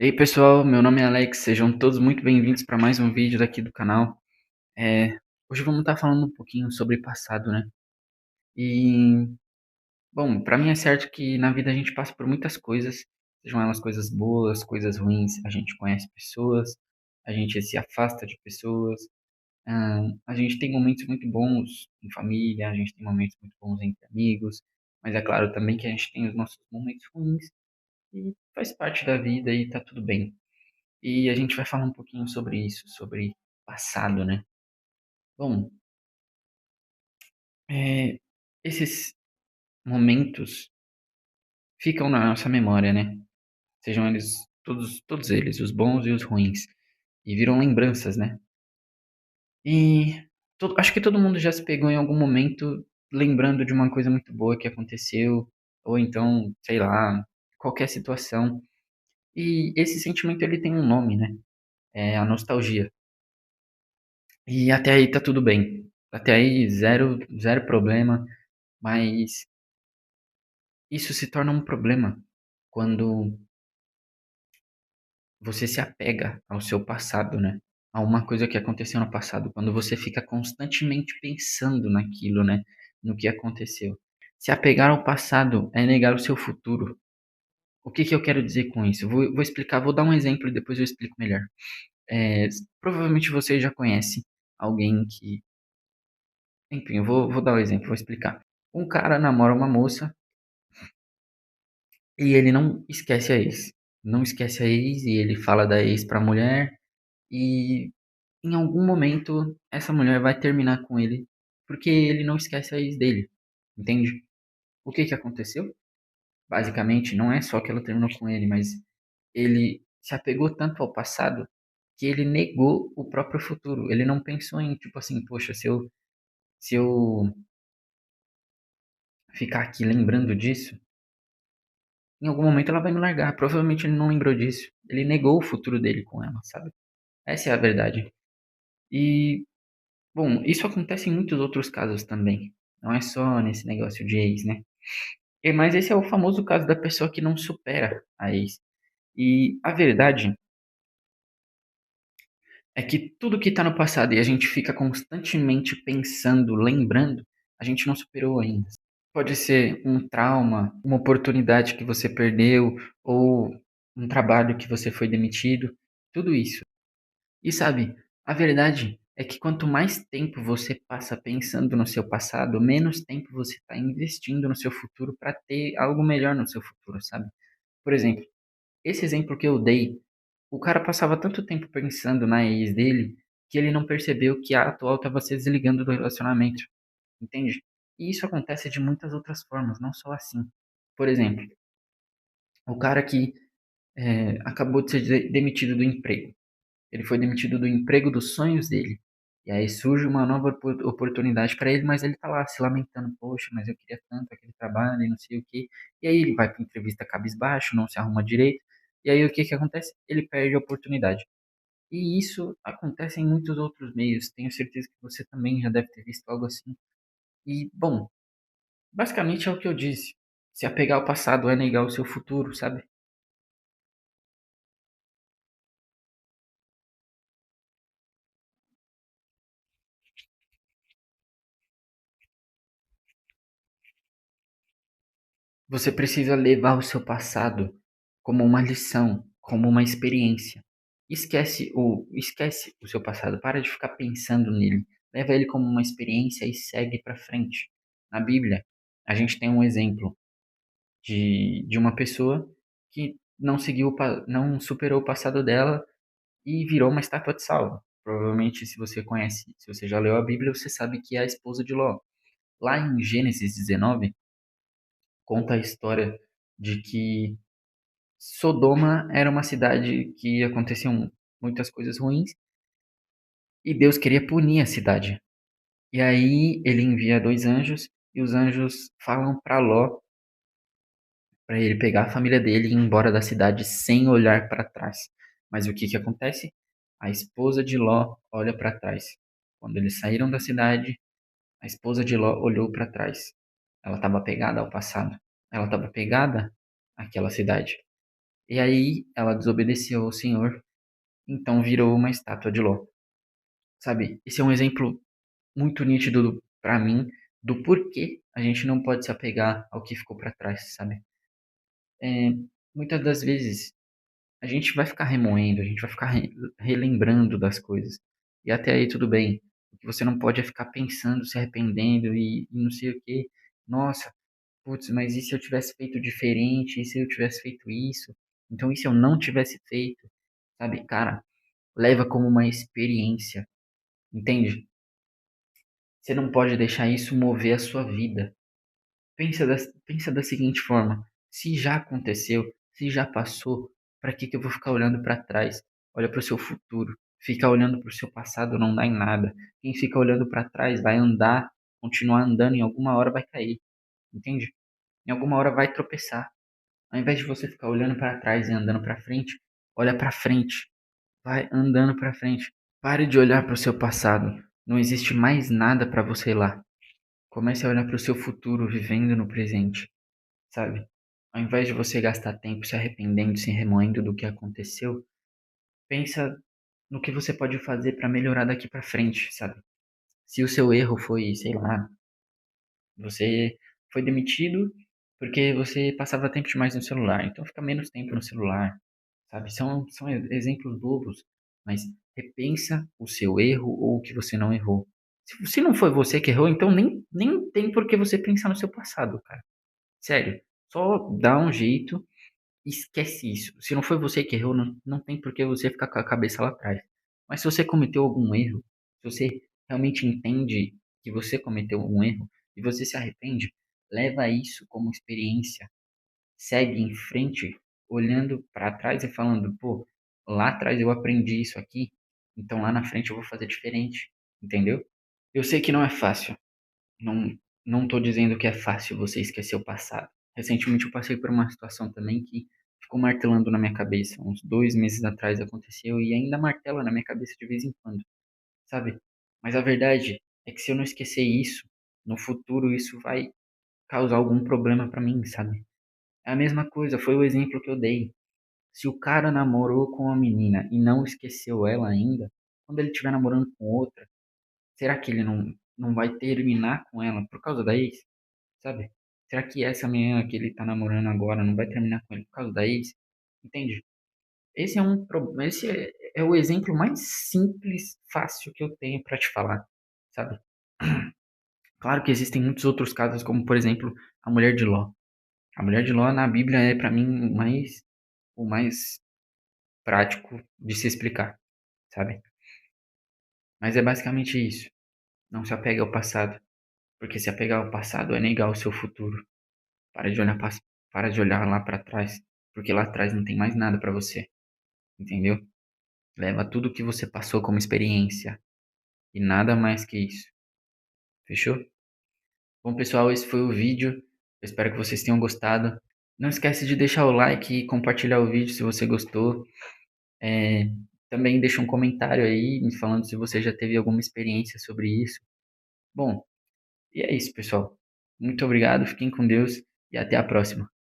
E aí, pessoal, meu nome é Alex, sejam todos muito bem-vindos para mais um vídeo daqui do canal. É, Hoje vamos estar falando um pouquinho sobre passado, né? E, bom, para mim é certo que na vida a gente passa por muitas coisas, sejam elas coisas boas, coisas ruins, a gente conhece pessoas, a gente se afasta de pessoas, a gente tem momentos muito bons em família, a gente tem momentos muito bons entre amigos, mas é claro também que a gente tem os nossos momentos ruins e faz parte da vida e tá tudo bem. E a gente vai falar um pouquinho sobre isso, sobre passado, né? Bom, é, esses momentos ficam na nossa memória, né? Sejam eles todos eles, os bons e os ruins, e viram lembranças, né? E acho que todo mundo já se pegou em algum momento lembrando de uma coisa muito boa que aconteceu, ou então, sei lá, qualquer situação. E esse sentimento ele tem um nome, né? É a nostalgia. E até aí tá tudo bem. Até aí zero problema. Mas isso se torna um problema quando você se apega ao seu passado, né? A uma coisa que aconteceu no passado, quando você fica constantemente pensando naquilo, né? No que aconteceu. Se apegar ao passado é negar o seu futuro. O que que eu quero dizer com isso? Vou explicar, vou dar um exemplo e depois eu explico melhor. É, Provavelmente você já conhece alguém que. Enfim, eu vou dar o exemplo, vou explicar. Um cara namora uma moça e ele não esquece a ex. Não esquece a ex e ele fala da ex pra mulher. E em algum momento essa mulher vai terminar com ele porque ele não esquece a ex dele. Entende? O que que aconteceu? Basicamente, não é só que ela terminou com ele, mas ele se apegou tanto ao passado que ele negou o próprio futuro. Ele não pensou em, tipo assim, poxa, se eu ficar aqui lembrando disso, em algum momento ela vai me largar. Provavelmente ele não lembrou disso. Ele negou o futuro dele com ela, sabe? Essa é a verdade. E, bom, isso acontece em muitos outros casos também. Não é só nesse negócio de ex, né? Mas esse é o famoso caso da pessoa que não supera a ex. E a verdade é que tudo que tá no passado e a gente fica constantemente pensando, lembrando, a gente não superou ainda. Pode ser um trauma, uma oportunidade que você perdeu, ou um trabalho que você foi demitido, tudo isso. E sabe, a verdade é que quanto mais tempo você passa pensando no seu passado, menos tempo você está investindo no seu futuro para ter algo melhor no seu futuro, sabe? Por exemplo, esse exemplo que eu dei, o cara passava tanto tempo pensando na ex dele que ele não percebeu que a atual estava se desligando do relacionamento, entende? E isso acontece de muitas outras formas, não só assim. Por exemplo, o cara que acabou de ser demitido do emprego. Ele foi demitido do emprego dos sonhos dele. E aí surge uma nova oportunidade para ele, mas ele tá lá se lamentando, poxa, mas eu queria tanto aquele trabalho e não sei o quê. E aí ele vai para entrevista cabisbaixo, não se arruma direito. E aí o que que acontece? Ele perde a oportunidade. E isso acontece em muitos outros meios. Tenho certeza que você também já deve ter visto algo assim. E, bom, basicamente é o que eu disse. Se apegar ao passado é negar o seu futuro, sabe? Você precisa levar o seu passado como uma lição, como uma experiência. Esquece o seu passado, para de ficar pensando nele. Leva ele como uma experiência e segue para frente. Na Bíblia, a gente tem um exemplo de uma pessoa que não seguiu, não superou o passado dela e virou uma estátua de sal. Provavelmente, se você conhece, se você já leu a Bíblia, você sabe que é a esposa de Ló. Lá em Gênesis 19, conta a história de que Sodoma era uma cidade que aconteciam muitas coisas ruins e Deus queria punir a cidade. E aí ele envia dois anjos e os anjos falam para Ló para ele pegar a família dele e ir embora da cidade sem olhar para trás. Mas o que que acontece? A esposa de Ló olha para trás. Quando eles saíram da cidade, a esposa de Ló olhou para trás. Ela estava pegada ao passado. Ela estava pegada àquela cidade. E aí ela desobedeceu ao Senhor, então virou uma estátua de Ló. Sabe? Esse é um exemplo muito nítido para mim do porquê a gente não pode se apegar ao que ficou para trás, sabe? É, muitas das vezes a gente vai ficar remoendo, a gente vai ficar relembrando das coisas. E até aí tudo bem. O que você não pode é ficar pensando, se arrependendo e não sei o quê. Nossa, putz, mas e se eu tivesse feito diferente? E se eu tivesse feito isso? Então, e se eu não tivesse feito? Sabe, cara, leva como uma experiência, entende? Você não pode deixar isso mover a sua vida. Pensa da seguinte forma: se já aconteceu, se já passou, para que eu vou ficar olhando para trás? Olha para o seu futuro. Ficar olhando para o seu passado não dá em nada. Quem fica olhando para trás vai andar, continuar andando, em alguma hora vai cair, entende? Em alguma hora vai tropeçar. Ao invés de você ficar olhando para trás e andando para frente, olha para frente, vai andando para frente. Pare de olhar para o seu passado. Não existe mais nada para você ir lá. Comece a olhar para o seu futuro vivendo no presente, sabe? Ao invés de você gastar tempo se arrependendo, se remoendo do que aconteceu, pensa no que você pode fazer para melhorar daqui para frente, sabe? Se o seu erro foi, sei lá, você foi demitido porque você passava tempo demais no celular, então fica menos tempo no celular, sabe? São exemplos bobos, mas repensa o seu erro ou o que você não errou. Se não foi você que errou, então nem tem por que você pensar no seu passado, cara. Sério, só dá um jeito e esquece isso. Se não foi você que errou, não tem por que você ficar com a cabeça lá atrás. Mas se você cometeu algum erro, se você realmente entende que você cometeu um erro e você se arrepende, leva isso como experiência. Segue em frente, olhando para trás e falando, pô, lá atrás eu aprendi isso aqui, então lá na frente eu vou fazer diferente, entendeu? Eu sei que não é fácil. Não, não tô dizendo que é fácil você esquecer o passado. Recentemente eu passei por uma situação também que ficou martelando na minha cabeça. Uns 2 meses atrás aconteceu e ainda martela na minha cabeça de vez em quando, sabe? Mas a verdade é que se eu não esquecer isso, no futuro isso vai causar algum problema pra mim, sabe? É a mesma coisa, foi o exemplo que eu dei. Se o cara namorou com uma menina e não esqueceu ela ainda, quando ele estiver namorando com outra, será que ele não vai terminar com ela por causa da ex? Sabe? Será que essa menina que ele tá namorando agora não vai terminar com ele por causa da ex? Entende? Esse é o exemplo mais simples, fácil que eu tenho pra te falar, sabe? Claro que existem muitos outros casos, como por exemplo, a mulher de Ló. A mulher de Ló na Bíblia é pra mim o mais prático de se explicar, sabe? Mas é basicamente isso. Não se apega ao passado, porque se apegar ao passado é negar o seu futuro. Para de olhar para de olhar lá para trás, porque lá atrás não tem mais nada para você, entendeu? Leva tudo que você passou como experiência e nada mais que isso. Fechou? Bom, pessoal, esse foi o vídeo. Eu espero que vocês tenham gostado. Não esquece de deixar o like e compartilhar o vídeo se você gostou. É, também deixa um comentário aí me falando se você já teve alguma experiência sobre isso. Bom, e é isso, pessoal. Muito obrigado, fiquem com Deus e até a próxima.